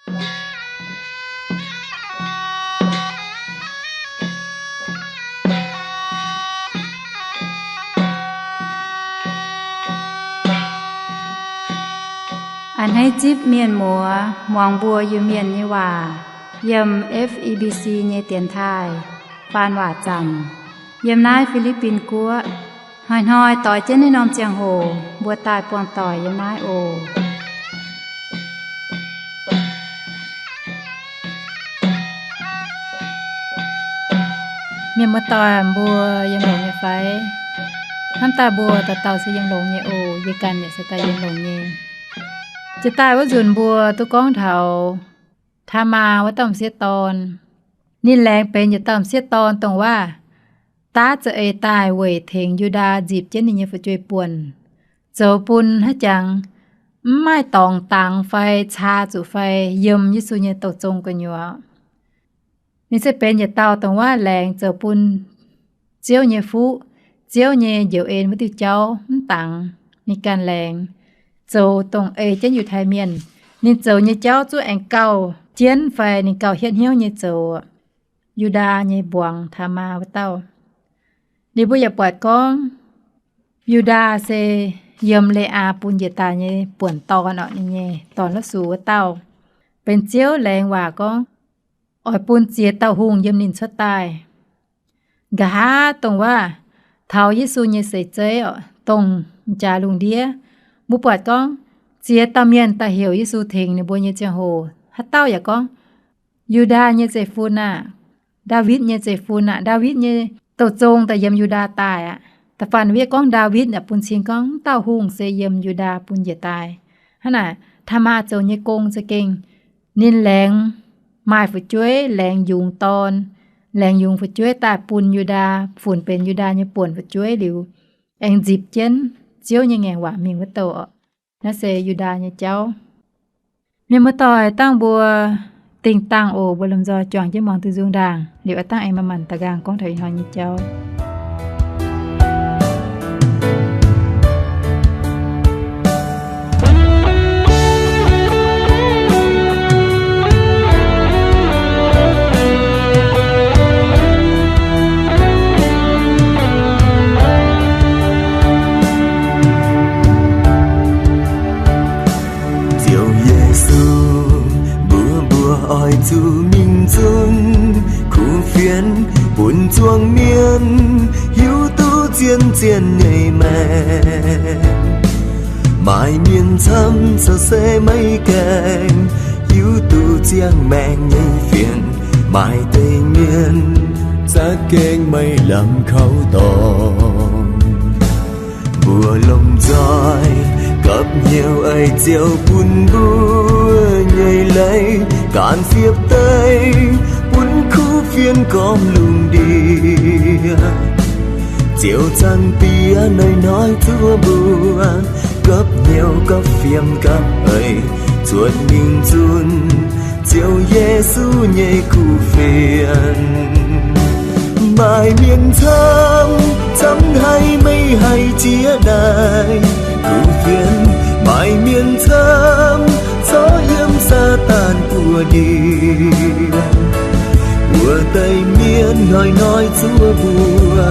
อันให้จิบเมียนหมัวมองบัวอยู่เมียนนี่ว่ายำ FEBC เยเตียนไทยปานว่าจันยำนายฟิลิปปินส์กัวหอยต่อยเจ้นในนอมเจียงโหบัวตายปวงต่อยยำนายโอเมียนมาต่อยบัวยำหลงเยไฟน้ำตาบัวตาเต่าสิยำหลงเยโอเยกันเยสตายยำหลงเยจะตายว่าจุนบัวตุก้องเถาทามาว่าต้องเสียตอนนี่แรงเป็นอย่าต้องเสียตอนตรงว่าตาจะตายเว่ยเถงยูดาจีบเจนนี่ฝจวยป่วนเจ้าปุนฮะจังไม่ตองต่างไฟชาจุไฟยมยิสุเนตกจงกันอยู่นี่จะเป็นอย่าเตาตรงว่าแรงเจ้าปุนเจียวเนฟุเจียวเนเดี๋ยวไม่ติดเจ้ามันต่างมีการแรงเจ้าตรงเจนอยู่ไทยเมียนนี่เจ้าเนี่ยเจ้าจู่แองเก่าเจียนไฟนี่เก่าเฮี้ยนเหี้ยวเนี่ยเจ้ายูดาเนี่ยบวงทามาวเต้านี่บ่อย่าปวดก้องยูดาเซเยิมเลอาปุญญตาเนี่ยป่วนตอนเนาะนี่ตอนละสู่เต้าเป็นเจียวแรงว่าก้องอ้อยปุนเจียเต้าหุงเยิมนินชดตายกะหาตรงว่าเท้ายิสูเนี่ยใส่เจ้อตรงจาลุงเดียบุปวดก้องเจียตาเมียนตาเหี่ยวยิสูเทงในบนเยเจียงโหฮัตเต้าอย่าก้องยูดาเนี่ยเจฟูน่ะดาวิดเนี่ยเจฟูน่ะดาวิดเนี่ยเต้าจงแต่ยมยูดาตายอ่ะแต่ฝันเวียก้องดาวิดเนี่ยปุนชิงก้องเต้าหุงเซยมยูดาปุนเยตายฮะน่ะธรรมาเจ้าเนี่ยกงจะเก่งนินแรงไม้ฝุจ้วยแรงยุงตอนแรงยุงฝุจ้วยตายปุนยูดาฝุ่นเป็นยูดาเนี่ยป่วนฝุจ้วยหลิวแองจีบเจนเจียวยังไงว่ามีวัตโตน่าเซยูดาเนี่ยเจ้าเมียมาต่อยตั้งบัวติงตั้งโอบลมจอจ่องจะมองตือจุงด่างเดี๋ยวตั้งไอ้มามันตะกางก้องไทยหอยเนี่ยเจ้า爱主名尊，苦phiền buồn chuông miên, hiếu tu渐渐nhảy mèn, mãi miên thăm sợ sẽ mấy kèn, hiếu tu chiang mèn nhảy phiền, mãi tây miên, giá kênh mây làm khâu tòn, bùa lồng roi, gặp nhiều ai chiều buồn bùa nhảy lấy. Cạn phiếp tây buồn khu phiên com lùng đi chiều trăng tía nơi nói thua bùa gấp nhiều gấp phiêm gấp ấy chuột mình run chiều Giêsu nhảy khu phiền bài miền thăm chấm hay mây hay chia đài khu phiền bài miền thăm gió yếm xa tàn của đi bùa tây miên nói chúa bùa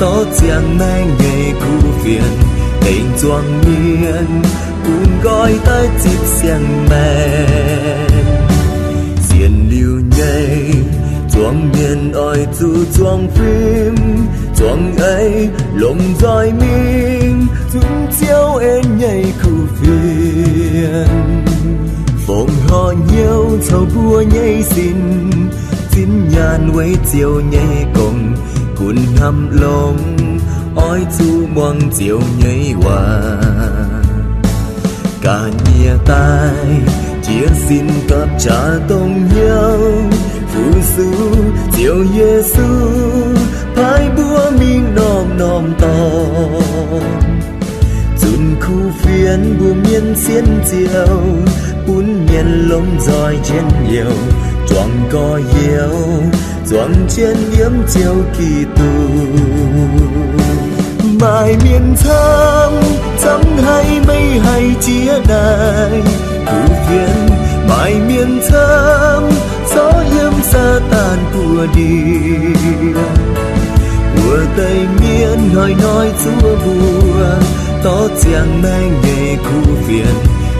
tó chàng mang ngày khu phiền tình choang miên cùng gọi ta chip xiang mèn diện liu nhảy choang miên oi chu choang phim choang ấy lồng roi miên chúng chiếu em nhảy khu phiền phong họ nhiều thầu bùa nhảy xin nhàn quay chiều nhảy cùng cuốn hầm lông oi chu mong chiều nhảy hòa cả nhà tai chia xin cặp trả tông nhau phụ sư chiều Giêsu phái bùa mình nom to chun khu phiền bùa miên xiên chiều bún miên lông roi trên nhiều choàng co yêu choàng trên yếm chiều kỳ tù bài miền thăm hay mây hay chia đài khu phiền mãi miên thơm gió yếm sa tàn của địa mùa tây miên nói chúa bùa tó chàng mang nghề khu phiền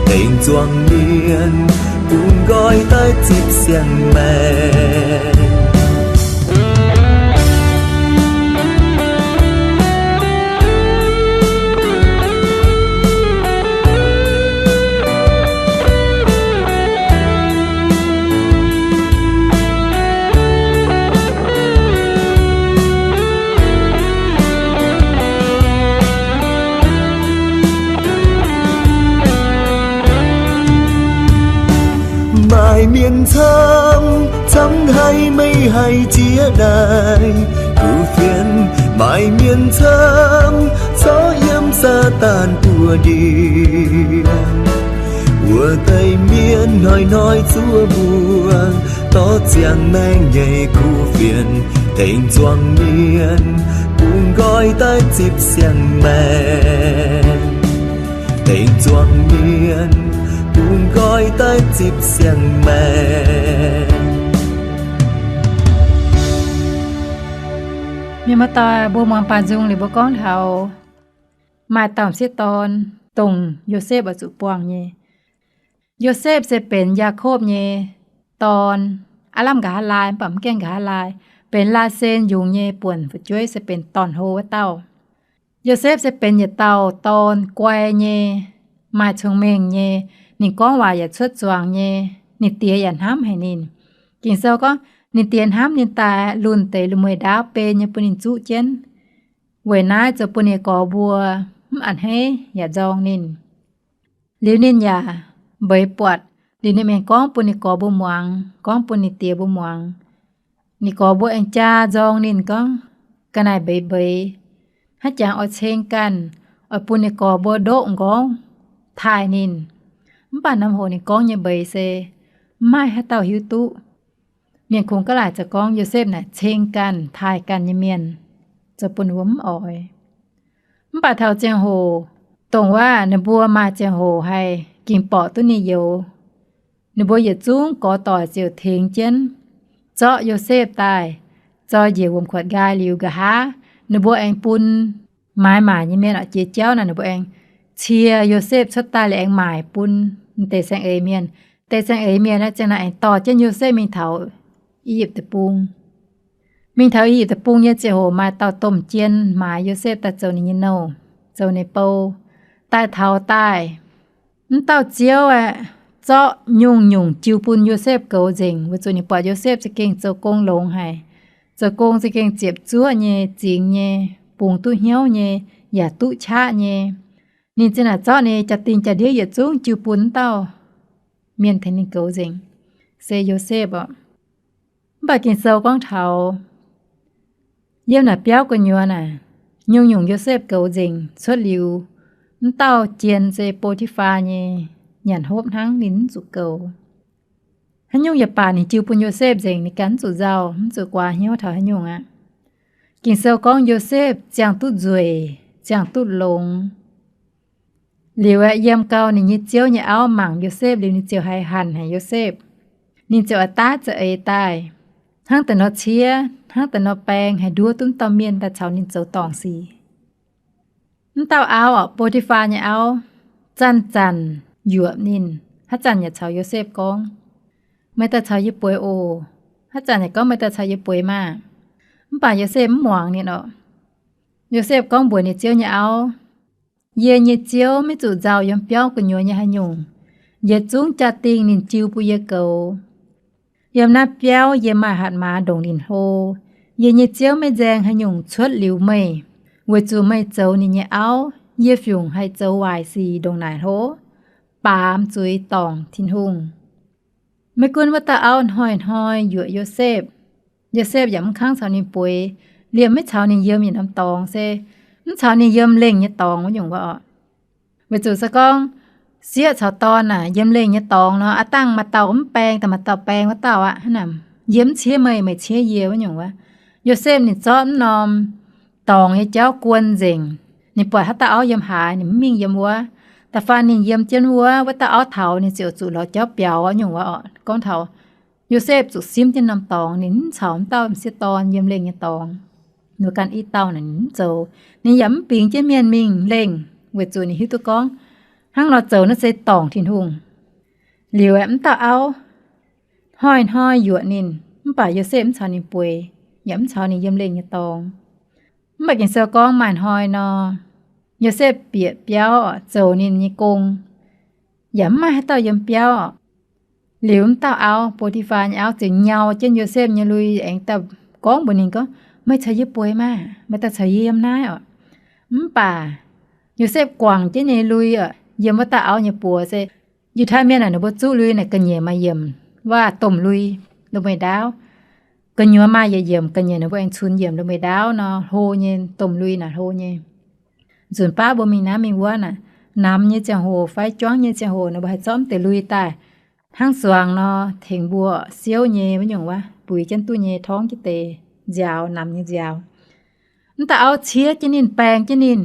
tình doang miên cùng gói tay chip xiang mẹ mãi miên thắm hay mây hay chia đài cứ phiền mãi miên thắm gió yếm sa tàn của địa mùa tây miên nói chúa buồn tó chàng mang nhảy khu phiền tình doang miên cùng gói tay chip xiang mẹ tình doang miên cùng gói tay chip xiang mẹมีมาตาบัวมองปาจุงหรือบัวก้องเทามาต่อมเสียตอนตรงโยเซฟอสุปวงเยโยเซฟจะเป็นยาโคบเยตอนอาลัมกะฮาลายปั๊มแก้งกะฮาลายเป็นลาเซนยุงเยป่วนฝุจ้วยจะเป็นตอนโฮวะเต้าโยเซฟจะเป็นยาเต้าตอนกวยเยมาชงเมงเยนี่ก้องว่าอย่าชดจวงเยนี่เตียยันห้ามให้นินกินเซาก็นิเตียนห้ามนินตาลุนเตลุมวยดาวเป็นยปุนินจุเจนเวน่าจะปุนิกอบัวอันให้อย่าจองนินลิวนินอย่าเบยปวดลิวนิเมงก้องปุนิกอบุมวังก้องปุนิเตียบุมวังนี่กอบัวเองจ้าจองนินก้องกันไหนเบยให้จางอดเชงกันอดปุนิกอบัวโดงก้องทายนินป่านน้ำโหนี่ก้องอย่าเบยเซไม่ให้เต่าหิวตุเมียนคงก็หลายจะก้องโยเซฟน่ะเชงกันทายกันยเมียนจะปุ่นหัวมอ่อยป่าเท่าเจียงโหตรงว่าในบัวมาเจียงโหให้กินปอตุนิโยในบัวอย่าจุ้งก่อต่อเจียวเทงเจนเจาะโยเซฟตายจอเหยียววมขวดกายลิวกะฮะในบัวเองปุ่นไม้หมายยเมียนอ่ะเจียเจ้าน่ะในบัวเองเชียโยเซฟชดตายเลยเองหมายปุ่นเตแซงเอเมียนเตแซงเอเมียนแล้วจังไหนต่อเจนโยเซฟมีเถาอียิปต์ตะปุงมิงเทาอียิปต์ตะปุงเนี่ยเจโหมาเตาต้มเจียนหมายโยเซฟตะเจ้านิโนเจ้าในโปใต้เท้าใต้มันเต้าเจียวเจาะยุงจิวปุนโยเซฟเกาเจงว่าตัวนี้ปอโยเซฟจะเก่งเจ้ากงลงให้เจ้ากงจะเก่งเจ็บจั่วเนี่ยจิงเนี่ยปุงตู้เหี้ยวเนี่ยอย่าตู้ชะเนี่ยนี่จะน่ะเจาะเนี่ยจะติงจะเดียวอย่าจุ้งจิวปุนเต้าเมียนเทนิเกาเจงเซโยเซฟบากินเซลก้องเทาเยี่ยมน่ะเปียวกันยัวน่ะยุงโยเซฟเกาจริงชดลิวน้ำเต้าเจียนเซโปทิฟาเนี่ยหยันโฮบทั้งลิ้นสุเกาฮันยุงอย่าป่านี่จิวปุนโยเซฟจริงในกันสุเจ้าสุกว่าเหี้ยวเถาฮันยุงกินเซลก้องโยเซฟจางตุดจวยจางตุดลงหลิวเยี่ยมเกานี่ยิเจียวเนี่ยเอาหมั่งโยเซฟหลิวนี่เจียวให้หันให้โยเซฟนี่เจียวตาจะตายทั้งแต่นอเชียทั้งแต่นอแปงให้ดัวตุ้มตอมเมียนแต่เช้านินเจ้าตองสีน้ำเต้าเอาโปรติฟาเนี่ยเอาจันหยวบนินฮัจันอย่าเช้าโยเซฟกองไม่แต่เช้าญี่ปุ่ยโอฮัจันเนี่ยก็ไม่แต่เช้าญี่ปุ่ยมากป่าโยเซฟหมวงเนี่ยเนาะโยเซฟกองบัวเนี่ยเจียวเนี่ยเอาเย่เนี่ยเจียวไม่จู่เจ้ายอมเปี้ยวกันยัวเนี่ยให้ยุงเย่จุ้งจัดติงนินจิวปุยเกายามนับเปียวเยมาหัดมาดงดินโฮเยเนี่ยเจียวไม่แจงให้ยุงชดหลิวไม่เวจูไม่เจ้านี่เนี่ยเอาเยฝุงให้เจ้าวายซีดงนายโฮปามจุยตองทินหุงไม่กวนว่าตาเอาห้อยอยู่โยเซฟอย่ามันข้างชาวนี่ป่วยเลี้ยมไม่ชาวนี่เยี่ยมอย่าทำตองเซมันชาวนี่เยี่ยมเล่งเนี่ยตองว่าอย่างว่าเวจูสะก้องเสียชาวตอนน่ะเยี่ยมเล่งเนี่ยตองเนาะอาตั้งมาเตาแปลงแต่มาเตาแปลงว่าเตาน่ะเยี่ยมเชี่ยไม่เชี่ยเยี่ยวว่าอย่างว่าโยเซฟนี่จ้อมนอมตองให้เจ้ากวนเจงนี่ปล่อยให้ตาเอาเยี่ยมหายนี่มิ่งเยี่ยมว่าแ แต่ฟ้านี่เยี่ยมเจียนหัวว่าตาเอาเถานี่เจียวจุเราเจ้าเปียวว่าหยุ่งว่าก้อนเถาโยเซฟจุซิมเจียนนำตองนินเฉาเต้าเสียตอนเยี่ยมเล่งตองหนูการอีเต้านั่นโจนี่ย้ำปิงเจียนเมียนมิงเล่งเวจูนี่ฮิตุก้องหั่งเราเจอนั่นเสตองทิ้นหุงเหลียวแอมตาเอาห้อยหยวนินมันป่าโยเซฟชาวนี่ป่วยย้ำชาวนี่เยี่ยมเล่งตองมันกินเสือก้องหมันหอยนอโยเซฟเปียเปียวโจนินนี่กงย้ำมาให้เต้าย้ำเปียวเหลียวเต้าเอาโปรติฟานเอาจึงเหยาเจนโยเซฟเนี่ยลุยเองแต่ก้องบนนี้ก็ไม่ใช่ญี่ป่วยมาไม่แต่ใช่เยี่ยมนายป่าโยเซฟกวางเจนเนี่ยลุยเยี่ยมว่าเต้าเอาเนี่ยปัวเซอยู่ท่าเมียน่ะหนูบ่จู้ลุยน่ะกันเหยมาเยี่ยมว่าต้มลุยลงไปดาวกันยัวมาอย่าเยี่ยมกันเนี่ยหนูบ่เองชุนเยี่ยมลงไปดาวเนาะโหเนี่ยต้มลุยน่ะโหเนี่ยส่วนป้าบ่มีน้ำมีวัวน่ะน้ำเนี่ยจะโหไฟจ้องเนี่ยจะโหน่ะบ่ให้ซ้อมแต่ลุยตายทั้งสว่างเนาะเถงบัวเสียวเนี่ยมันหยังวะปุ๋ยจันตู้เนี่ยท้องจิเตยาวน้ำเนี่ยยาวมันแต่เอาเชียจะนินแปลงจะนิน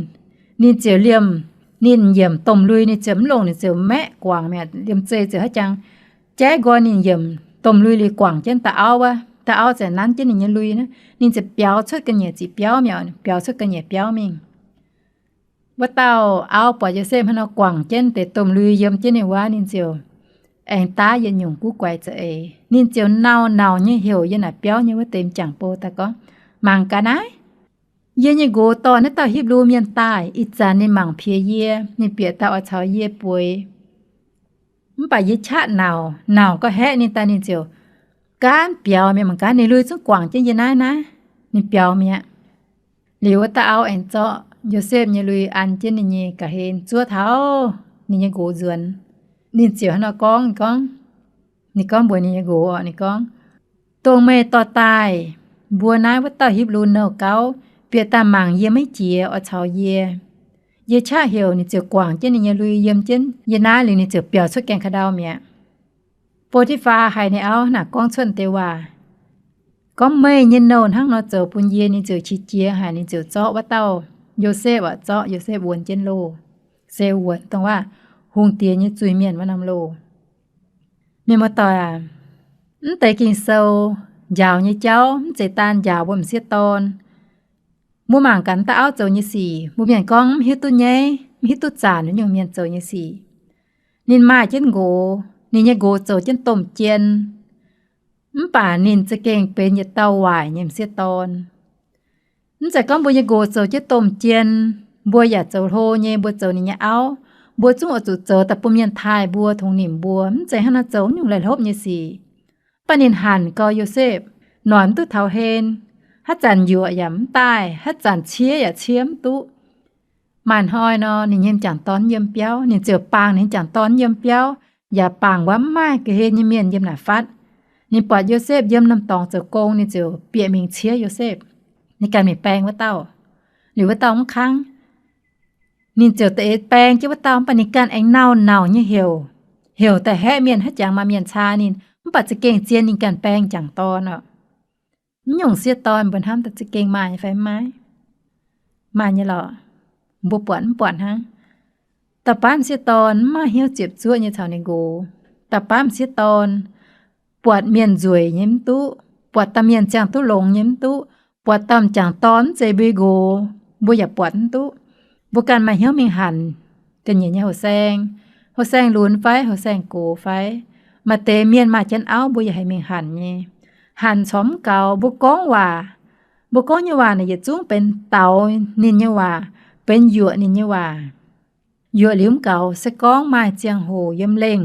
เจียวเหลี่ยมนินเยี่ยมต้มลุยนี่เจียมลงนี่เจียวแม่กวางแม่เหลี่ยมเจเจียวให้จังแจ้กอนินเยี่ยมต้มลุยลีกวางจันแต่เอาวะแต่เอาแต่นั้นจะนินยังลุยนะนินจะเปียวชุดกันเนี่ยจีเปียวเมียวเปียวชุดกันเนี่ยเปียวมิงว่าเต้าเอาปล่อยจะเส้นให้เรากวางเจนแต่ต้มลุยเยี่ยมเจนนี่ว่านินเจียวเองตายันหยุ่งกู้ไกวจะนินเจียวเน่าเนี่ยเหี่ยวยันน่ะเปียวเนี่ยว่าเต็มจังโปแต่ก็มังกันนะเยี่ยโกตอนนั้นเต้าฮิบรูเมียนใต้อีจานในมังเพียเยี่ยนี่เปียเต้าเอาเช้าเยี่ยป่วยมันไปยึดชาหนาวก็แฮะนี่ตานี่เจียวการเปียวเมียมันการในลุยซึ่งกวางเจนยันนะนี่เปียวเมียหรือว่าเต้าเอาเอ็นเจาะโยเซฟเนี่ยลุยอันเจนนี่กะเห็นจั่วเท้านี่โกจวนนี่เจียวให้เราก้องนี่ก้องบัวนี่โกนี่ก้องตรงเมต่อตายบัวนายว่าเต้าฮิบรูเนาเก้าเปียตามังเยี่ยไม่เจียเอาเช้าเยี่ยชาเหี่ยวนี่เจียวกวางเจนนี่ลุยเยี่ยมเจนเยนาหรือนี่เจียวเปียวชุดแกงขะดาวเมียโปรติฟาให้ในเอาหนักก้องชนเตว่าก็ไม่ยินโนนทั้งนอเจียวปุญเยนี่เจียวชิเจียหานี่เจียวเจาะว่าเต้าโยเซฟเจาะโยเซฟวนเจนโลเซวนต้องว่าหงเตียนี่จุยเมียนว่านำโลเมียมาต่อยแต่กินเซายาวนี่เจ้าใจตานยาวบ่มเสียตอนมู่หมางกันตาเอาเจ้านี่สี่มู่เมียนก้องฮิตุใหญ่ฮิตุจานอยู่เมียนเจ้านี่สี่นินมาเจนโกนี่เนี่ยโกเจ้าเจนต้มเจียนป่านินจะเก่งเป็นยะเต้าหวายเนี่ยเสียตอนจะก้องบ่ยะโกเจ้าเจนต้มเจียนบัวอยากเจ้าโทเนี่ยบัวเจ้านี่เนี่ยเอาบัวจุ้งเอาจุเจอแต่ปุ่มยันทายบัวทงหนิมบัวใจให้นาเจ้าอยู่หลายทบเนี่ยสี่ปานินหันก็โยเซฟนอนตู้เท้าเฮนฮัจันอยู่ย่ำตายฮัจันเชี่ยอย่าเชี่ยมตู้มันหอยนอนี่เยี่ยมจันตอนเยี่ยมเปียวนี่เจอปางนี่จันตอนเยี่ยมเปียวอย่าปางว่าไม่ก็เฮนยี่เมียนเยี่ยมหนาฟัดนี่ปอดโยเซฟเยี่ยมน้ำตองเจอโกงนี่เจอเปียมิงเชี่ยโยเซฟในการมีแปลงว่าเต้าหรือว่าเต้ามั้งครั้งนินเจอแต่แปลงเจ้าว่าตามปณิการแองเน่าเนี่ยเหี่ยวแต่แห่เมียนฮัจังมาเมียนชานินมันปัจจะเก่งเจียนนินการแปลงจังตอนหย่งเสียตอนบนห้ามแต่จะเก่งมาไฟไม้มาเนี่ยหรอบัวปวนฮะแต่ป้ามเสียตอนมาเหี่ยวเจ็บชั่วเนี่ยเท่าในโกแต่ป้ามเสียตอนปวดเมียนจุยยิ้มตู้ปวดตาเมียนจังตู้หลงยิ้มตู้ปวดตำจังตอนใจเบโกบัวอย่าปวดตู้บุกันมาเหี่ยวมีหันกันเหยียดหัวแซงล้วนไฟหัวแซงโกไฟมาเตเมียนมาจันเอาบุอย่าให้มีหันนี่หันสมเก่าบุก้องว่าเนี่ยอย่าจุ้งเป็นเต่านินเนี่ยว่าเป็นหยวนินเนี่ยว่าหยวลิ้มเก่าสะก้องมาเจียงโหยำเล่ง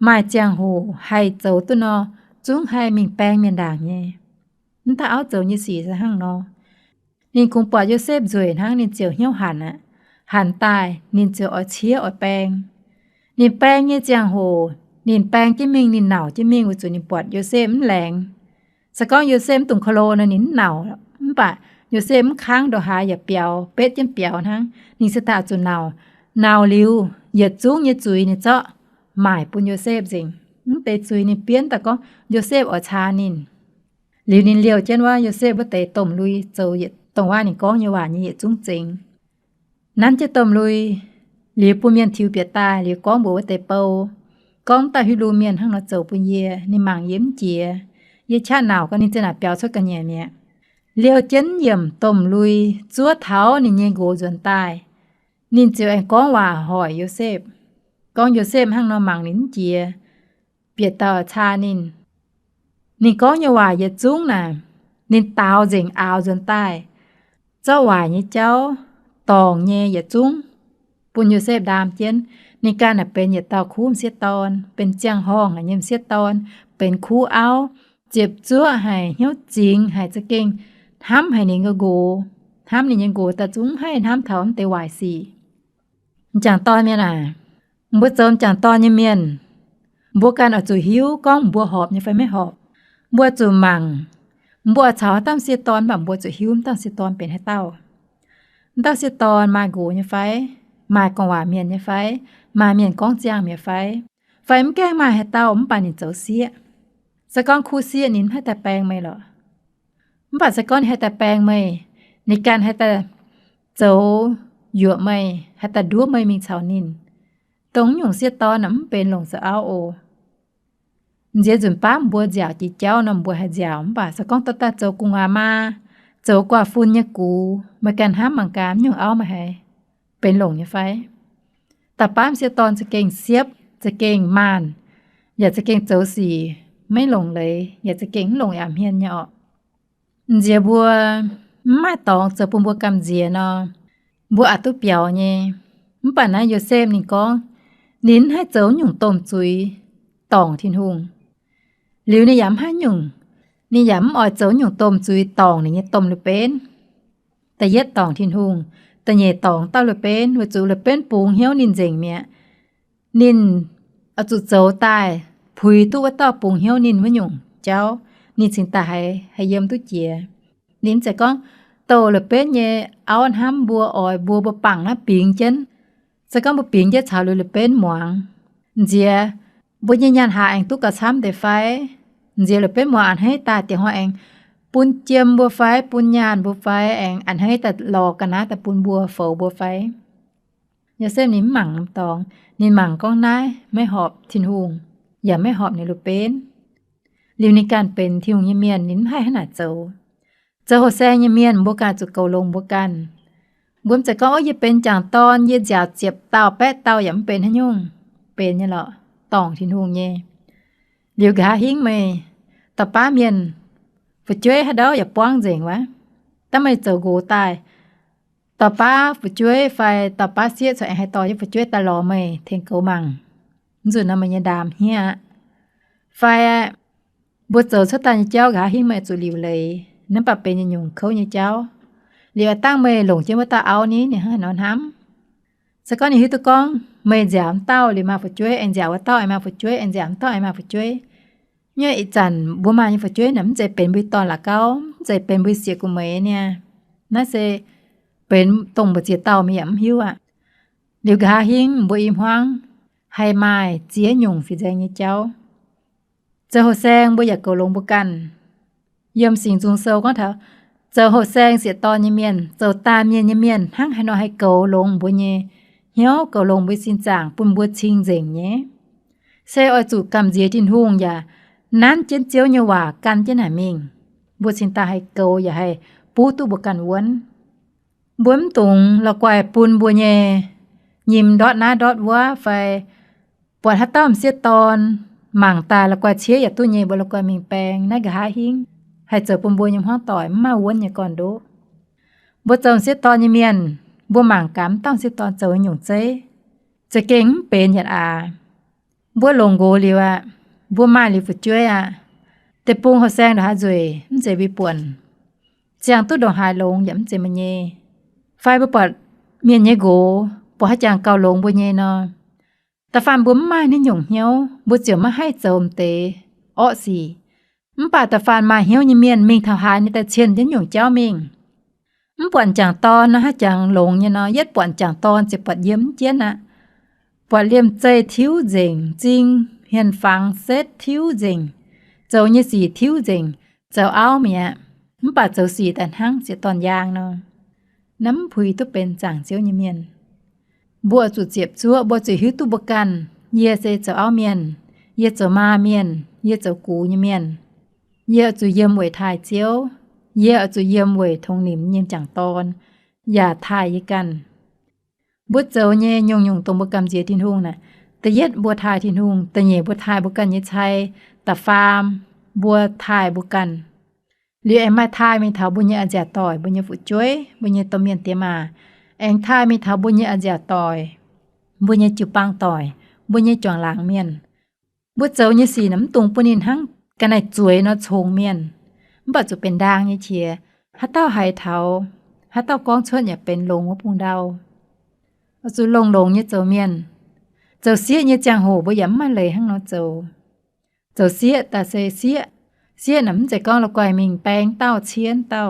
มาเจียงโหให้เจ้าตัวนอจุ้งให้มีแป้งเมียนด่างเนี่ยนั่นถ้าเอาเจ้ายี่สีซะหั่งนอนินคงปล่อยโยเซฟจวยทั้งนินเจียวเหี่ยวหันตายนินเจียวเอาเชี่ยเอาแป้งนินแป้งเนี่ยเจียงโหนินแป้งจิ้มมิงนินเหนาจิ้มมิงวิจุนินปวดโยเซฟมันแรงสก้องโยเซฟตุ่งคโลนะนินเหนามันปะโยเซฟค้างดอกหาอย่าเปียวเป็ดยันเปียวทั้งนินสตาจุนเหนาลิวเหยียดจุ้งเหยียดจุยนี่เจาะหมายปุ่นโยเซฟจริงมันเตะจุยนี่เปี้ยนแต่ก็โยเซฟเอาชานินลิวนินเลียวเช่นว่าโยเซฟว่าเตะต้มลุยเจอเหยียดตรงว่านี่ก้องอย่าว่านี่เหยียดจุ้งจริงนั้นจะต้มลุย liu pu miên thiu bia ta liu con bố tê bầu con ta hiu lu miên hăng nó dầu pu ye ni mảng yếm chìa ye cha nào con ni chân là béo cho cái nhẹ nhẹ liu chén yểm tôm lui chúa tháo ni nhẹ gỗ dần tai nín chiều anh con hòa hỏi Joseph con Joseph hăng nó mảng nín chìa bia ta cha nín con như hòa ye chung nè nín tao dình áo dần taiเจ้าหวายนี่เจ้าตองแย่อย่าจุ้งปุญโยเซฟดามเจนในการน่ะเป็นอย่าเต้าคุ้มเสียตอนเป็นเจียงห้องน่ะยิ้มเสียตอนเป็นคู่เอาเจ็บจั่วให้เหี่ยวจริงให้จะเก่งทำให้นี่ก็โกทำนี่ยังโกแต่จุ้งให้ทำเถาแต่หวายสิจังตอนเมียน่ะบ่เจิมจังตอนยังเมียนบ่การเอาจุหิวก้องบ่หอบยังไฟไม่หอบบ่จุมังบัวเฉาตั้มเสียตอนแบบบัวจะหิวตั้มเสียตอนเป็นให้เต้าเสียตอนมากูเนี่ยไฟมากองว่าเมียนเนี่ยไฟมาเมียนก้องเจียงเมียไฟมันแกล้งมาให้เต้ามันป่านนี่เจ้าเสียสะก้อนคู่เสียนินให้แต่แปลงไม่หรอมันป่านสะก้อนให้แต่แปลงไม่ในการให้แต่เจ้าหยวไม่ให้แต่ดัวไม่มีเฉานินตรงหยงเสียตอนน่ะมันเป็นหลงเสเอาโอdễ dùng bám bùa dẻo chỉ cháu nằm bùa hạt dẻo bà sao con ta cháu cùng mà cháu qua phun nhá cú mà cần hám bằng cám nhung áo mà hayเป็นหลงnhư phảiแต่ป้ามเสียตอนจะเก่งเสียบจะเก่งมานอยากจะเก่งเจ้าสีไม่หลงเลยอยากจะเก่งหลงแอมเฮียนเนาะเจียบัวไม่ต้องจะปุ่มบัวกำเจียเนาะบัวอัดตุเปียวเนี่ยมันป่านนั้นโยเซฟนี่ก็นิ้นให้เจ้าหยุ่งต้มจุยตองทิ้นหุงliu ni yam hai nhung ni yam oi chấu nhung tôm chui tòng ni tôm lu pen ta yết tòng thiên hùng ta nhẹ tòng tao lu pen với chú lu pen puông hiếu nin dình mẹ nin ở chú chấu tai phui tu với tao puông hiếu nin với nhung cháu nin xin ta hay yếm tu chìa nin sẽ con tô lu pen nhẹ áo ăn ham bùa oi bùa bùa bằng á pieng chân sẽ con bùa pieng chết chào lu pen muang dìa bữa nhàn hạ anh tu cả sám để phái giờ là bên mua ăn hết ta tiếng hoa anh pun chiêm bùa phái pun nhàn bùa phái anh ăn hết ta lò cả ná ta pun bùa phổ bùa phái giờ xem nín mặn tòng nín mặn con náiไม่หอบทิ้นหุงอย่าไม่หอบในลูกเป็นลิวในการเป็นที่หุงเมียนนิ้นให้ขนาดเจ้าหัวแซงเมียนบวการจุกเกาลงบวกันบวมจะก็อย่าเป็นจางตอนยืดยาวเจ็บเตาแปะเตาอย่าเป็นให้ยุ่งเป็นเนี่ยหรอตองทิ้นหุงเย่liu gà hiến mày tập bá miền phải chơi hết đóอย่าป้องเจ๋งวะถ้าไม่เจอกูตายtập bá phải chơi phải tập báเสียใส่ให้ต่อจะphải chơiตลอดไม่เทงเกามังส่วนนั้นมันยังดามเฮียphảiบัวเจอชะตาเจ้าgà hiến màyจุลิวเลยนั่นปะเป็นยังยุ่งเขาเนี่ยเจ้าliuตั้งไม่หลงเจ้าว่าตาเอานี้เนี่ยฮะนอนห้ำสักก้อนนี้ตัวกองไม่giảm tao thì mà phải chơi anh giảm tao anh mà phải chơi anh giảm tao anh mà phải chơi như ý chẳng bố mà như phải chơi nắm dây bền bươi to là cao dây bền bươi xịa của mấy nha nó sẽ bền tông bờ xịa tao mới ẩm hiu ạ liều gà hiên bố im hoang hay mai chia nhung phía dây như cháu giờ hồ sen bố giặc cầu lông bố cằn yếm xình dung sâu có thảo giờ hồ sen xịa to như miền giờ ta miền như miền hăng hay nói hay cầu lông bố nhé hiếu cầu lông với xin chàng bùn bùa chinh dình nhé xe oi chủ cầm dĩa tin hung ya nán chiến chiếu như hòa can chiến hải mình bùa xin ta hay cầu ya hay bú tu bùa can uốn buếm tùng là quài bùn bùa nhẹ nhìm đọt ná đọt quá phải bọt hát tóm xiết tòn mảng ta là quài chia ya tu nhẹ bùa là quài mình bèng nái gà hiến hay chờ bùn bùa nhìm hoang tỏi mà uốn nhẹ còn đố bùa chồng xiết tòn như miềnบัวหมางกำต้องสิตอนเจอหยุ่งเจ๊จะเก่งเป็นยัดบัวลงโกลีว่าบัวมาลีฝึกช่วยแต่ปุงเขาแซงดอกฮาจุยมันจะวิปวนเจียงตุ้ดดอกหายลงย้ำเจมันเย่ไฟบัวปอดเมียนเยโกปอให้จางเกาลงบัวเย่เนาะแต่ฟันบัวมานี่หยุ่งเหี้ยวบัวเจียวมาให้โจมเตอ้อสีมันป่าแต่ฟันมาเหี้ยวยี่เมียนมิงเท่าหายนี่แต่เชียนยันหยุ่งเจ้ามิงปวนจางตอนนะฮะจางหลงเนี่ยเนาะยัดปวนจางตอนจะปวดเยี่ยมเจี๊ยนะปวดเลี่ยมใจทิ้วเจ๋งจริงเห็นฟังเซตทิ้วเจ๋งเจ้าเนี่ยสีทิ้วเจ๋งเจ้าเอาเมียมันป่าเจ้าสีแต่หั่งเสียตอนยางเนาะน้ำผุยต้องเป็นจางเจียวเมียน บัวจุเจ็บจั่วบัวจุหิวตุบกันเย่เซเจ้าเอาเมียนเย่เจ้ามาเมียนเย่เจ้ากูยเมียนเย่จุเยี่ยมเวยทายเจียวเย่จุเยี่ยมเวยทงหนิมเยี่ยมจังตอนอย่าทายยกันบุเจ้าเย่ยงตรงบกรรมเจียทินหุงน่ะแต่เย็ดบัวทายทินหุงแต่เย่บัวทายบุกันเยชัยแต่ฟาร์มบัวทายบุกันหรือไอ้ไม้ทายมีเถาบุญเยอาเจียต่อยบุญเยฝุดจ้วยบุญเยต้มเมียนเตียมาเองทายมีเถาบุญเยอาเจียต่อยบุญเยจุปังต่อยบุญเยจวงหลางเมียนบุเจ้าเยสีน้ำตุงปุนินหังกันในจวยเนาะชงเมียนบ่จะเป็นด่างเยเชียฮัตเต้าไห้เถาฮัตเต้ากองชนอย่าเป็นลงว่าพุงดาวจุลงเยเจ้าเมียนเจ้าเสียเยจางโหบ่ย้ำมาเลยหังเนาะเจ้าเสียแต่เสียน้ำใจก้องละกวยมิงแปงเต้าเชียนเต้า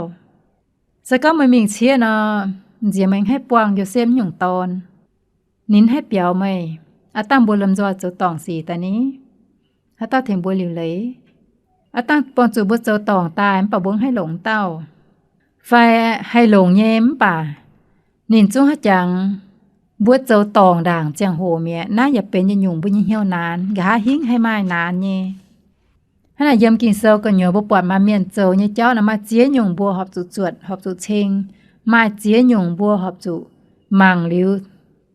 จะก็ไม่มิงเชียนเนาะเจียมันให้ปวงอยู่เส้นหยุ่งตอนนิ้นให้เปียวไม่อาตั้งบัวลำจอเจ้าตองสีแต่นี้ฮัตเต้าเถียงบัวหลิวเลยอาตั้งปอนจูบัวเจ้าตองตายป่าบวงให้หลงเต้าไฟให้หลงเย้มป่านินจุ้งฮัจังบัวเจ้าตองด่างเจียงโหเมียน่าอย่าเป็นยันหยุ่งบุญเหี่ยวนานกะหาหิ้งให้ไม้นานเย่ขณะยำกินเซลก็เหนียวบ่ปวดมาเมียนเจ้าเนี่ยเจ้าน่ะมาเจียหยุ่งบัวหอบจุจวดหอบจุเชงมาเจียหยุ่งบัวหอบจุมังหลิว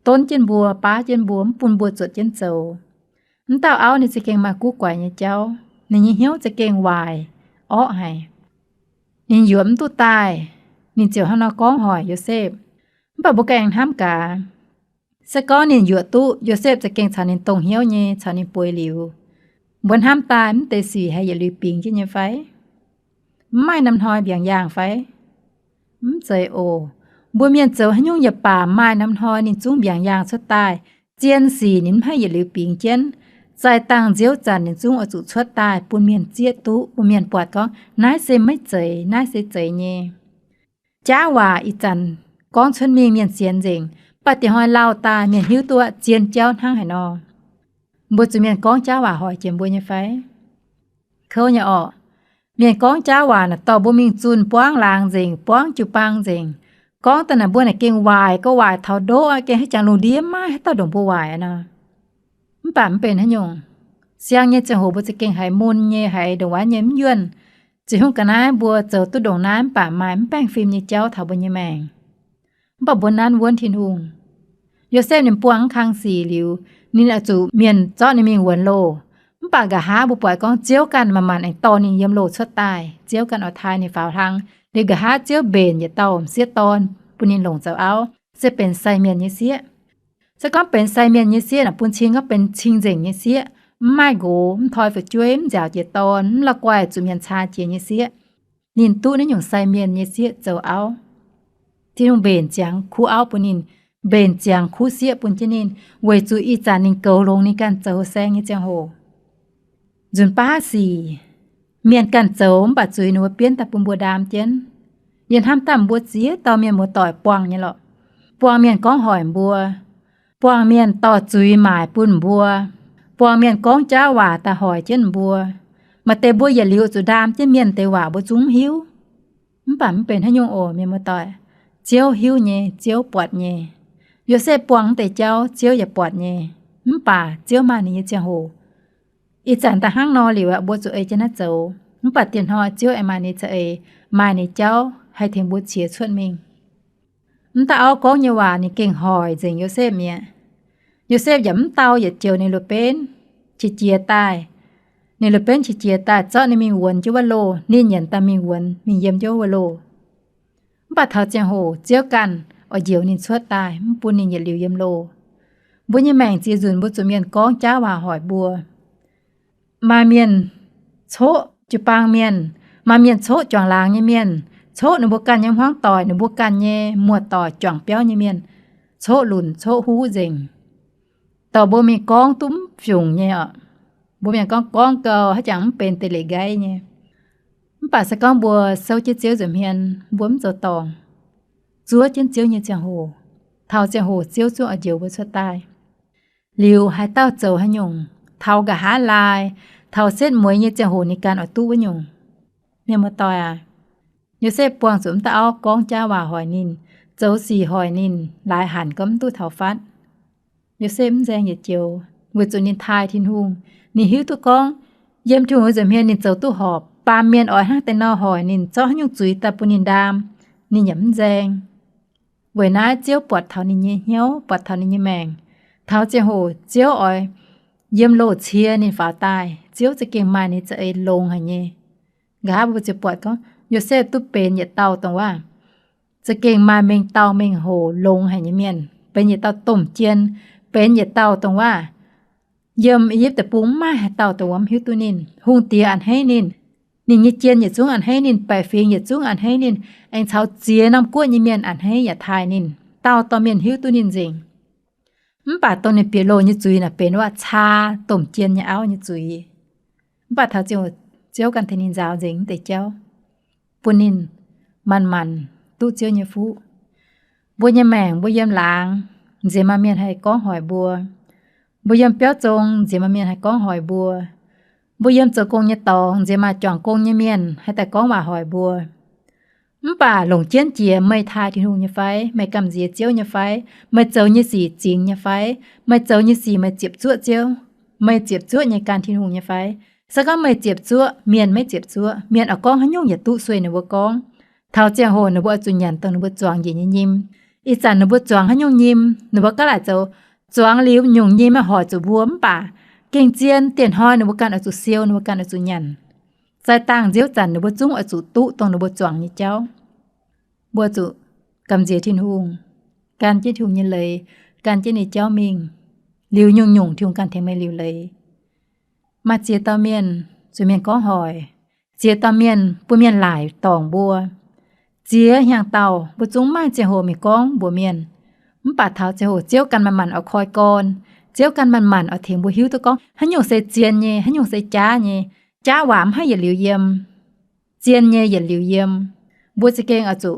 ต้นเจนบัวป้าเจนบัวปุ่นบัวจวดเจนเจ้าน้ำเต้าเอานี่จะเก่งมากู้กว่าเนี่ยเจ้านี่เหี่ยวจะเก่งวายอ้อให้นี่หยวมตู้ตายนี่เจียวหานอกองหอยโยเซฟบ่บ่แกงห้ามกาสะก้อนนี่หยวตู้โยเซฟจะเก่งชานินตรงเหี่ยวเยชานินป่วยหลิวบนห้ามตายมันเตสีให้อย่าลืมปิงเช่นยังไฟไม่นำทอยเบี่ยงอย่างไฟใจโอบัวเมียนเจ้าให้ยุ่งอย่าป่าไม้นำทอยนินจุ้งเบี่ยงอย่างสุดตายเจียนสีนินให้อย่าลืมปิงเจนใจต่างเจียวจันนินจุ้งเอาจุดชดตายปุ่นเมียนเจียตุปุ่นเมียนปวดก็นายเซไม่เจยนายเซเจยเย่จ้าว่าอีจันก้องชนมีเมียนเสียนเจงปฏิหอยเล่าตาเมียนหิวตัวเจียนเจ้าทั้งไหนอบัวจะเมียนก้องจ้าว่าหอยเจียมบัวยังไฟเขาอย่าออกเมียนก้องจ้าว่าน่ะต่อบัวมิงจุนป้วงลางเจงป้วงจุปังเจงก้องแต่น่ะบัวน่ะเก่งวายก็วายเท่าโดเก่งให้จังลูเดียมาให้ต่อดงบัววายนะมันป่ามันเป็นให้ยงเสียงเนี่ยจะโหบัวจะเก่งให้มุนเนี่ยให้ดงหวานเนี่ยมันยวนจะหุ่งกันนะบัวเจอตุดงน้ำป่าไม้มันแป้งฟิล์มเนี่ยเจ้าเท่าบัวเนี่ยแมงบ่บนนั้นวนทินหุงโยเซฟเนี่ยป้วงข้างสี่หลิวนี่อาจูเมียนเจ้าในมีวนโลมันปากกะหาบุปผายก้องเจียวกันมามันไอตอนนี้ยำโลชดตายเจียวกันเอาทายในฝ่าทางเด็กกะหาเจียวเบนอย่าเต่าเสียตอนปุนินหลงเจ้าเอาจะเป็นไซเมียนยี่เสียจะก็เป็นไซเมียนยี่เสียน่ะปุนชิงก็เป็นชิงเจ๋งยี่เสียไม่โกมทอยฝึกช่วยมจ่าเจียตอนละกวายจุเมียนชาเจียยี่เสียนินตู้นี่อยู่ไซเมียนยี่เสียเจ้าเอาที่ลงเบนจังคู่เอาปุนินเบนเจียงคู่เสียปุ่นจินินเวจูอีจานิงเกาลงในการเจ้าแซงยี่เจียงโหจุนป้าสีเมียนกันเจ้าปัดจุยนัวเปี้ยนตะปุ่นบัวดามเจนยันห้ามต่ำบัวเสียต่อเมียนบัวต่อยปวงเนี่ยหรอปวงเมียนก้องหอยบัวปวงเมียนต่อจุยหมายปุ่นบัวปวงเมียนก้องจ้าหว่าตาหอยเจนบัวมาเตบัวอย่าเลี้ยวจุดามเจนเมียนเตหว่าบัวจุ้มหิวมันป่ามันเป็นให้ยงโอเมียนบัวต่อยเจียวหิวเนี่ยเจียวปวดเนี่ยโยเซฟปวงแต่เจ้าเจียวอย่าปวดเนี่ยมันป่าเจียวมานี่เจียงโหอีจันตาห้างนอหรือว่าบัวจุเอจะน่าเจ้ามันปัดเตียนหอเจียวไอมานี่จะเอมานี่เจ้าให้เทียงบัวเฉียชวนมิงมันตาเอาก้องเยาวานี่เก่งหอยเจงโยเซฟเนี่ยโยเซฟอย่ามันเตาอย่าเจียวในโลเป็นชิเจียตายในโลเป็นชิเจียตายเจ้าในมีวนจิวโลนี่เหยียนตามีวนมีเยี่ยมเจ้าวโลมันปัดเท้าเจียงโหเจียวกันở diều nín suốt tai bùn nín nhiệt liều yếm lô bùa như mèn chia dùn bùa chủ miền con cháu và hỏi bùa mà miền số chữ pang miền mà miền số chọn làng như miền số nó bùa can như hoang tỏi nó bùa can như mùa tỏi chọn béo như miền số lùn số hú rình tàu bùa miền con túm phùng như ạ bùa miền con cờ hay chẳngเป็นtê lệ gáy như bà sẽ con bùa sâu chết chiếu dùm hiền bùm giờ tòng chúa trên chiếu như chàng hồ thao chàng hồ chiếu chúa ở diều với xuất tai liều hai tao chầu hai nhung thao cả há lai thao xếp muối như chàng hồ ní can ở tu với nhung nhưng mà tỏi à như xếp quang xuống tao con cha và hỏi nín chấu xì hỏi nín lại hẳn cấm tu thao phát yo xem giang ye chiều vừa cho nên thai thiên hùng nì hiếu tu con yếm thu hồi dầm hiền nì dấu tu họp ba miền ỏi hát tên nào hỏi nì cho nhung chuối ta bún nì đam nì nhắm giang vừa nãy chiếu bọt thảo nì nhẹ hiếu bọt thảo nì nhẹ mèng thảo chiều hồ chiếu ỏi yếm lô chia nì phá tai chiếuจะเก่งมานี่จะไอลงหายเนี่ยกาบจะปวดก็โยเซฟตุเป็นเหยียดเตาตรงว่าจะเก่งมาเมงเตาเมงโหลงหายเนี่ยเมียนเป็นเหยียดเตาต้มเจียนเป็นเหยียดเตาตรงว่าเยี่ยมอียิปต์แต่ปุ้งมาเตาตัวหิวตัวนินหุงเตียอันให้นินนี่เหยียดเจียนเหยียดจุ้งอันให้นินไปเฟียงเหยียดจุ้งอันให้นินเองเท้าเจียน้ำกุ้ยเนี่ยเมียนอันให้อย่าทายนินเตาต่อเมียนหิวตัวนินจริงป่าตอนในเปียโลนี่จุยน่ะเป็นว่าชาต้มเจียนเนี่ยเอาเนี่ยจุยป่าเท้าเจียวกันเทนินจาวจริงแต่เจ้าปุนินมันตู้เจียวเนี่ยฟูบัวเนี่ยแมงบัวเยี่ยมล้างเจมาเมียนให้ก้องหอยบัวบัวเยี่ยมเปียวจงเจมาเมียนให้ก้องหอยบัวบัวเยี่ยมเจอกงเนี่ยตองเจมาจ่องกงเนี่ยเมียนให้แต่ก้องว่าหอยบัวป่าหลงเจียนเจียไม่ทายที่หูเนี่ยไฟไม่กำเจียเจียวเนี่ยไฟไม่เจ้าเนี่ยสีจริงเนี่ยไฟไม่เจ้าเนี่ยสีไม่เจ็บจั่วเจียวไม่เจ็บจั่วในการที่หูเนี่ยไฟสักก็ไม่เจ็บจั่วเมียนไม่เจ็บจั่วเมียนเอาก้องให้ยุ่งอย่าตู้ซวยในบัวก้องเท้าเจียโหในบัวจุนยันตองในบัวจวงยินยิ้มอีจันในบัวจวงให้ยุ่งยิ้มในบัวก็หลายเจ้าจวงลิ้วยุ่งยิ้มมาห่อจุบวมป่าเก่งเจียนเตียนห้อยในบัวการเอาจุเซียวในบัวการเอาจุยันใจต่างเจียวจันในบัวจุ้งเอาจุตู้ตรงในบัวจวงนี่เจ้าบัวจุกำเจียทินหุงการเจียทุงยันเลยการเจียในเจ้ามิงลิ้วยุ่งที่องการเทไม่ลิ้วเลยมาเจียตาเมียนจุเมียนก้องหอยเจียตาเมียนปุเมียนหลายตองบัวเจียอย่างเต่าบัวจุ้งมาเจียโหมีก้องบัวเมียนป่าเท้าเจียโหเจียวกันมันเอาคอยก่อนเจียวกันมันเอาเถียงบัวหิวตัวก้องให้หยงใส่เจียนเย่ให้หยงใส่จ้าเย่จ้าหวามให้อย่าลิ้วเยี่ยมเจียนเย่อย่าลิ้วเยี่ยมบัวจะเก่งเอาจุ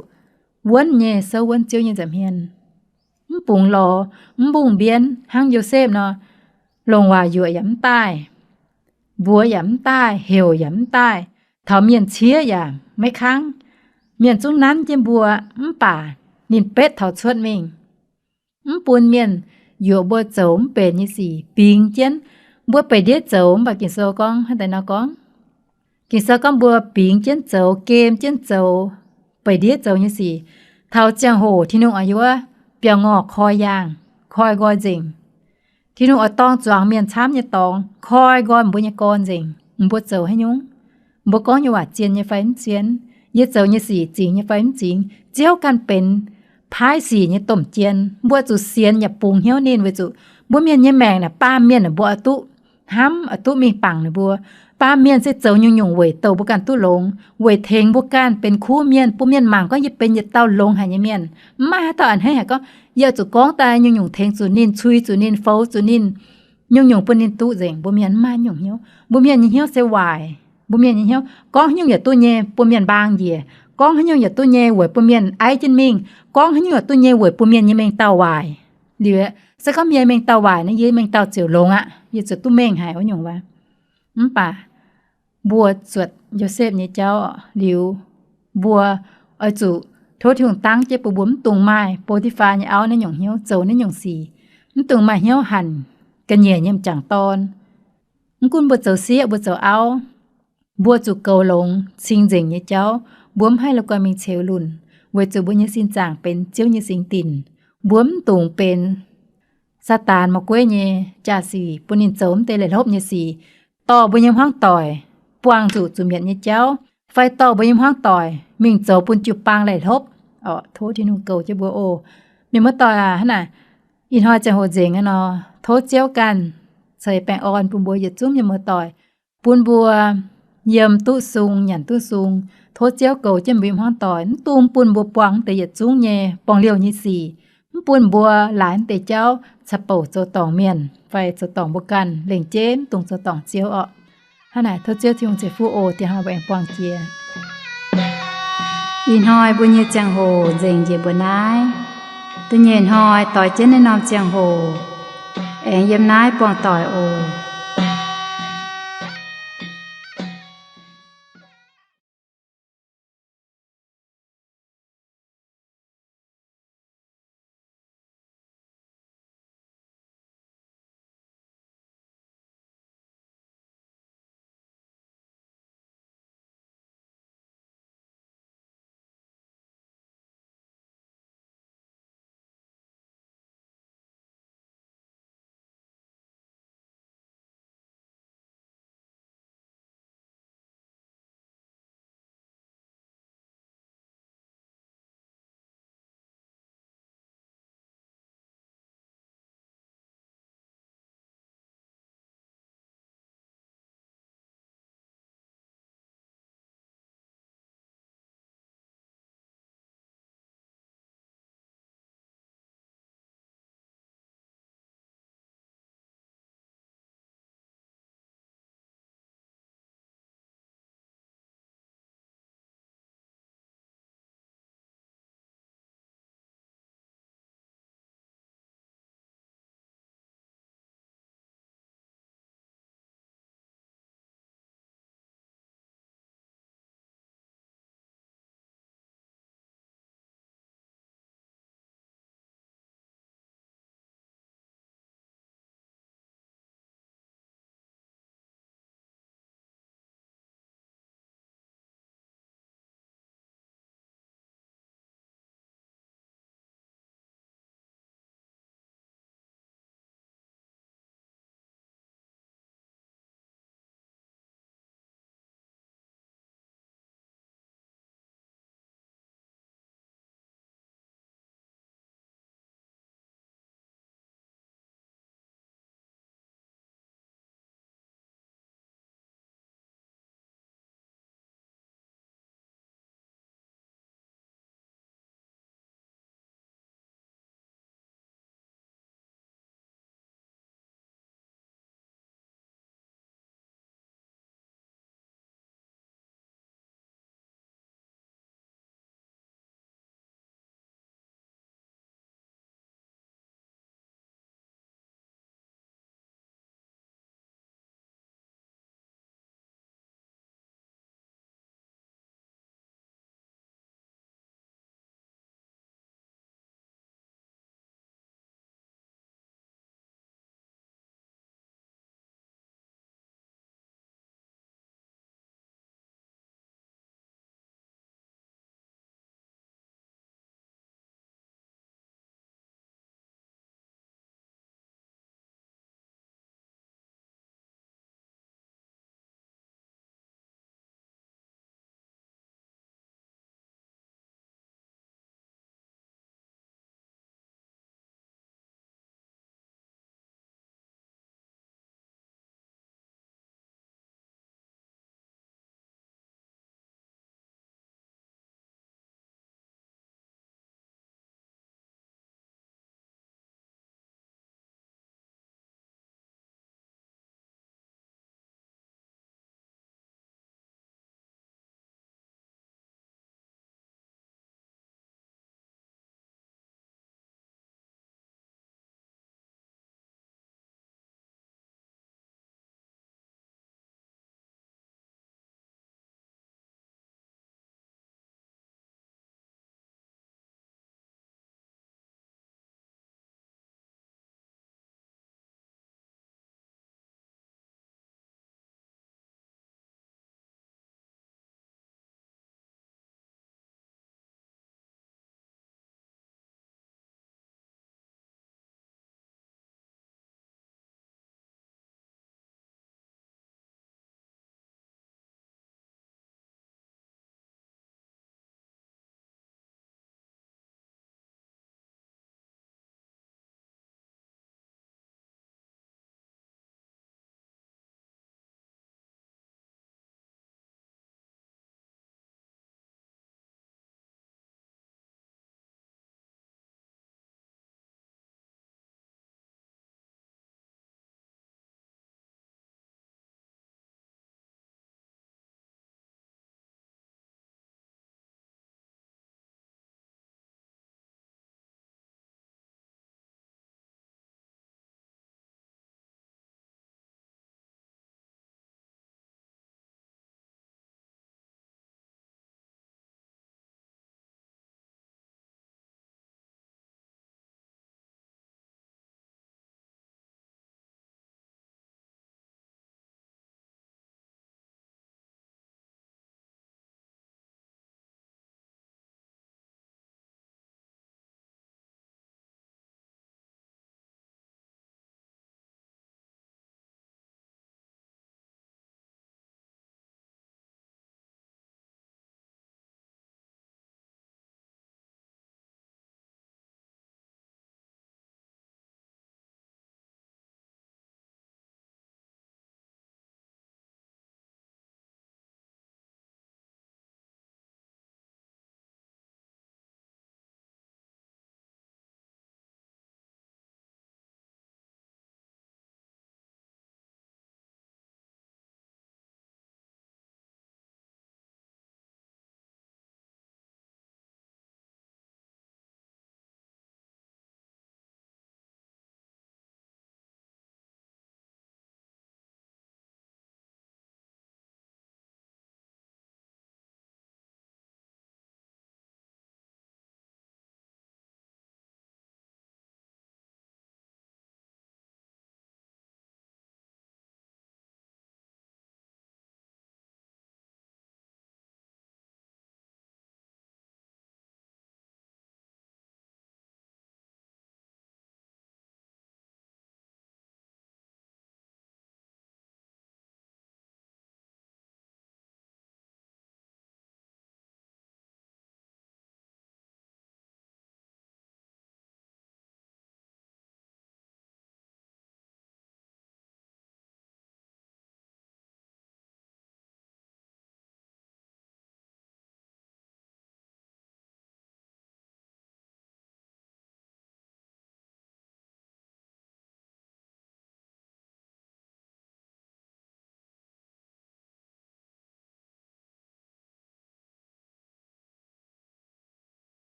วนเย่เซวนเจียวเย่จำเฮียนปุ่งหลอบุ้งเบียนห้างโยเซฟเนาะลงว่าอยู่ย้ำใต้บัวย้ำใต้เหี่ยวย้ำใต้เท่าเมียนเชี่ยอย่างไม่ค้างเมียนจุ้งนั้นเจียมบัวป่านินเป็ดเท่าชดมิงปูนเมียนอยู่บัวโจมเป็นยี่สี่ปิงเจียนบัวไปเดียโจมบากินโซกองให้แต่นากองกินโซกองบัวปิงเจียนโจเกมเจียนโจไปเดียโจยี่สี่เท่าเจียงโหที่นุ่งอายุว่าเปียงงอกคอยยางคอยกอยจริงที่นุ่งเอาตองจวงเมียนช้ำยาตองคอยกอยบุญยากรจริงบัวโจให้ยุ้งบัวก้อนอยู่ว่าเจียนยาไฟเจียนยี่โจยี่สี่จริงยาไฟจริงเจียวกันเป็นพายสียาต้มเจียนบัวจุเสียนยาปรุงเหี้ยวเน้นไว้จุบัวเมียนยาแมงน่ะป้าเมียนน่ะบัวตุห้ำตุมีปังน่ะบัวป้าเมียนเสเจ้ายุ่งเวยเต่าบุกันตุลงเวยเทงบุกันเป็นคู่เมียนปุเมียนหมังก็ยึดเป็นยึดเต่าลงหายเมียนมาต่ออันให้ก็เยอะจุก้องตายยุ่งเทงจุนินชุยจุนินเฝ้าจุนินยุ่งปุนินตุเจงบุเมียนมายุ่งเหี้ยวบุเมียนเหี้ยวเสวายบุเมียนเหี้ยวก้องยุ่งอย่าตัวเย่ปุเมียนบางเย่ก้องยุ่งอย่าตัวเย่เวยปุเมียนไอจินมิงก้องยุ่งอย่าตัวเย่เวยปุเมียนยี่เมงเต่าวายเดี๋ยวสักก็มีเมงเต่าวายนะยี่เมงเต่าเจียวลงอ่ะยี่จุตุ้มเมงหายว่ายุ่งว่าป่าบัวสวดโยเซฟเนี่ยเจ้าหลิวบัวเอาจุโทษที่ของตั้งเจ็บปวดบุ๋มตุงไม้โปรติฟาเนี่ยเอาในหยงเหี้ยวโจในหยงสีมันตุงไม้เหี้ยวหั่นกันเหยี่ยเยี่ยมจังตอนมันกุนบัวเจ้าเสียบัวเจ้าเอาบัวจุเกาลงชิงเจงเนี่ยเจ้าบุ๋มให้แล้วก็มีเชลลุนเวจุบัวเนี่ยสินจางเป็นเจ้าเนี่ยสิงตินบุ๋มตุงเป็นซาตานมากล้วยเนี่ยจ่าสีปุนินโจมเตเลลบเนี่ยสีต่อบุญยมห้องต่อยปวงจุจุเมียนเนี่ยเจ้าไฟต่อบุญยมห้องต่อยมิงโจปุนจุปางไหลทบโทษที่นุ่งเกาจะบัวโอมีเมื่อต่อยฮะน่ะอินหอยจะโหเจงเนาะโทษเจียวกันใส่แป้งอ่อนปุนบัวอย่าจุ้มอย่าเมื่อต่อยปุนบัวเยี่ยมตู้ซุงหยันตู้ซุงโทษเจียวเกาจะมีห้องต่อยตูมปุนบัวปวงแต่อย่าจุ้งเย่ปองเลี้ยวยี่สี่ปุนบัวหลานแต่เจ้าสะเป่าโจตองเมียนไฟโจตองบุกันเหล่งเจมตรงโจตองเจียวฮะน่ะเธอเจียวที่องเจฟูโอที่หาแหวงปวงเจียอินหอยบุญเยจังโหเจงเยบุนายตัวเย็นหอยต่อยเจนในนอมจังโหเอ็งเยี่ยมนายปวงต่อยโอ